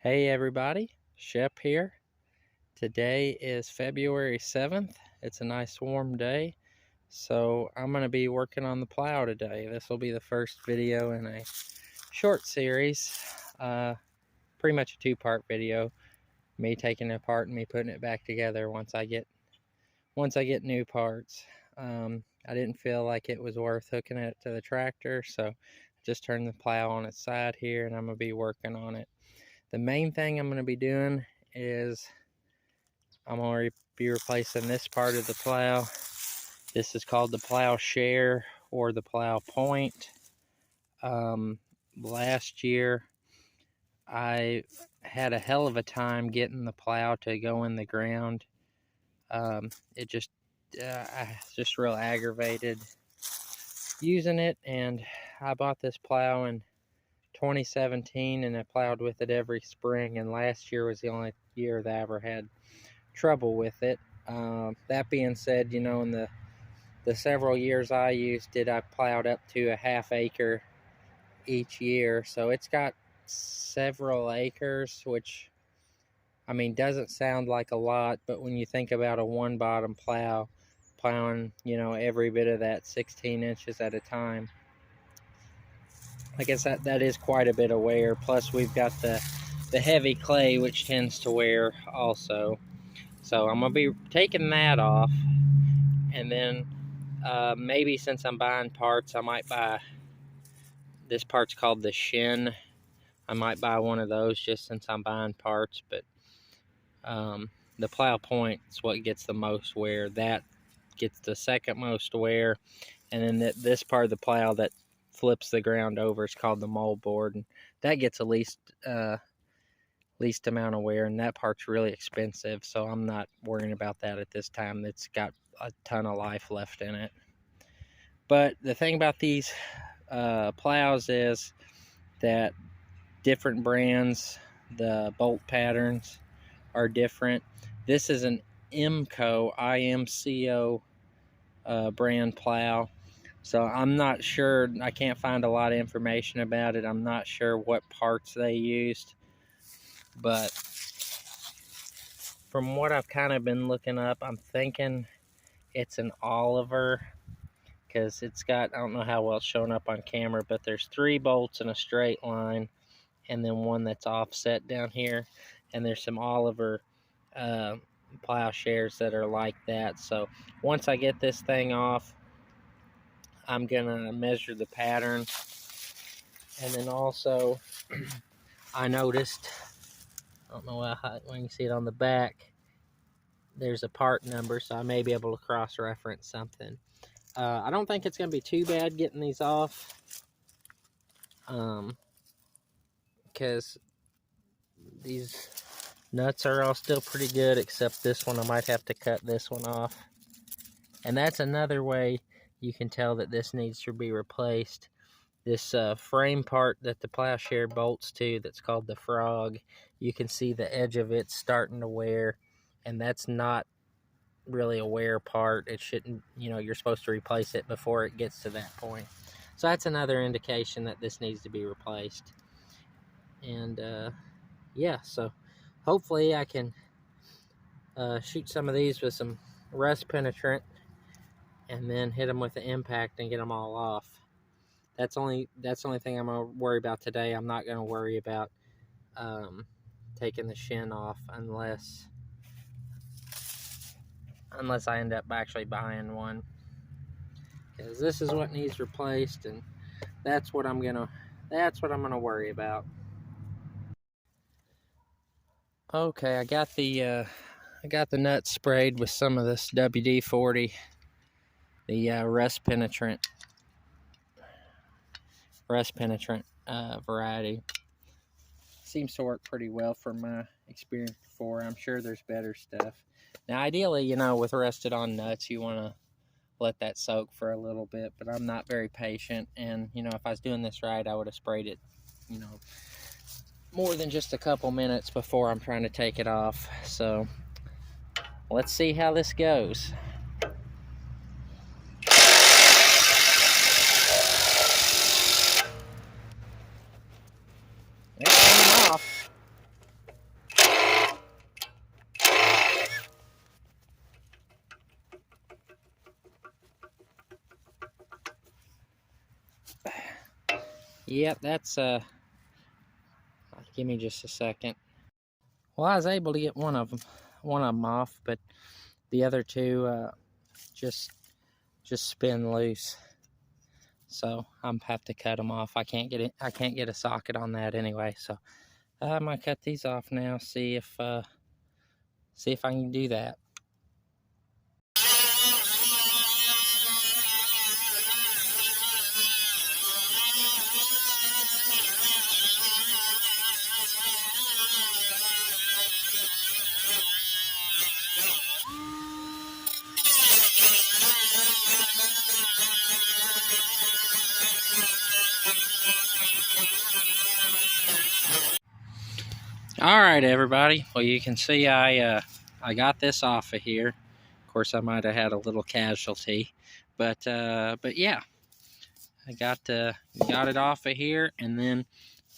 Hey everybody, Shep here. Today is February 7th. It's a nice warm day, so I'm going to be working on the plow today. This will be the first video in a short series, pretty much a two-part video. Me taking it apart and me putting it back together once I get new parts. I didn't feel like it was worth hooking it to the tractor, so I just turned the plow on its side here and I'm going to be working on it. The main thing I'm going to be doing is I'm going to be replacing this part of the plow. This is called the plow share or the plow point. Last year I had a hell of a time getting the plow to go in the ground. I was just real aggravated using it, and I bought this plow in 2017 and I plowed with it every spring, and last year was the only year that I ever had trouble with it. That being said, you know, in the several years I used it, I plowed up to a half acre each year, so it's got several acres, which I mean doesn't sound like a lot, but when you think about a one bottom plow plowing, you know, every bit of that 16 inches at a time, I guess that is quite a bit of wear. Plus we've got the heavy clay, which tends to wear also. So I'm gonna be taking that off, and then maybe since I'm buying parts, I might buy, this part's called the shin. I might buy one of those just since I'm buying parts, but the plow point is what gets the most wear. That gets the second most wear, and then this part of the plow that flips the ground over is called the moldboard, and that gets the least amount of wear, and that part's really expensive, so I'm not worrying about that at this time. It's got a ton of life left in it. But the thing about these plows is that different brands, the bolt patterns are different. This is an IMCO brand plow. So I'm not sure, I can't find a lot of information about it. I'm not sure what parts they used. But from what I've kind of been looking up, I'm thinking it's an Oliver, because it's got, I don't know how well it's showing up on camera, but there's 3 bolts in a straight line and then one that's offset down here. And there's some Oliver plowshares that are like that. So once I get this thing off, I'm gonna measure the pattern. And then also I noticed, I don't know when you see it on the back, there's a part number, so I may be able to cross-reference something. I don't think it's gonna be too bad getting these off, because these nuts are all still pretty good, except this one I might have to cut this one off. And that's another way you can tell that this needs to be replaced. This frame part that the plowshare bolts to, that's called the frog, you can see the edge of it starting to wear, and that's not really a wear part. It shouldn't, you know, you're supposed to replace it before it gets to that point. So that's another indication that this needs to be replaced. And yeah, so hopefully I can shoot some of these with some rust penetrant and then hit them with the impact and get them all off. That's the only thing I'm going to worry about today. I'm not going to worry about taking the shin off unless I end up actually buying one, because this is what needs replaced, and that's what I'm gonna worry about. Okay, I got the nuts sprayed with some of this WD-40, the rust penetrant variety. Seems to work pretty well from my experience before. I'm sure there's better stuff. Now, ideally, you know, with rusted on nuts, you want to let that soak for a little bit, but I'm not very patient, and, you know, if I was doing this right, I would have sprayed it, you know, more than just a couple minutes before I'm trying to take it off. So let's see how this goes. It's coming off. Yep, that's give me just a second. Well, I was able to get one of them off, but the other two just spin loose. So I'm have to cut them off. I can't get it. I can't get a socket on that anyway. So I might cut these off now. See if I can do that. All right, everybody. Well, you can see I got this off of here. Of course, I might have had a little casualty, but yeah, I got it off of here, and then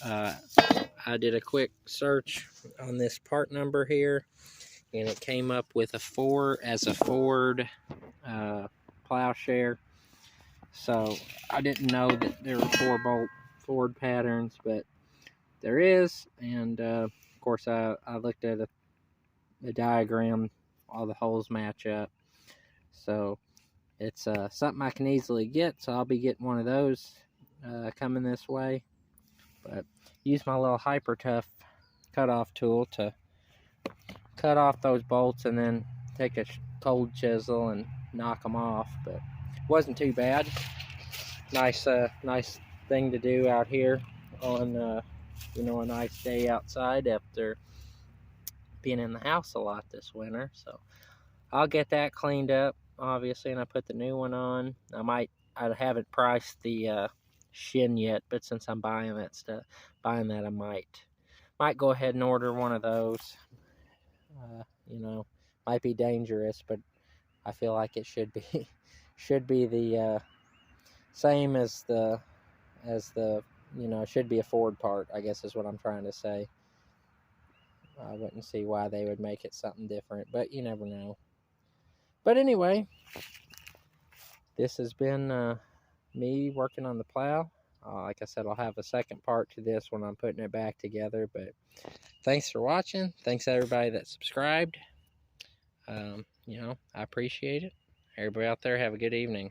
I did a quick search on this part number here, and it came up with a Ford plowshare. So I didn't know that there were 4-bolt Ford patterns, but there is, and of course I looked at the diagram, all the holes match up, so it's something I can easily get. So I'll be getting one of those coming this way, but use my little Hyper Tough cutoff tool to cut off those bolts, and then take a cold chisel and knock them off. But it wasn't too bad. Nice thing to do out here on a nice day outside after being in the house a lot this winter. So I'll get that cleaned up, obviously, and I put the new one on. I haven't priced the shin yet, but since I'm buying that, I might go ahead and order one of those. Might be dangerous, but I feel like it should be the same as the it should be a Ford part, I guess is what I'm trying to say. I wouldn't see why they would make it something different, but you never know. But anyway, this has been me working on the plow. Like I said, I'll have a second part to this when I'm putting it back together. But thanks for watching. Thanks to everybody that subscribed. I appreciate it. Everybody out there, have a good evening.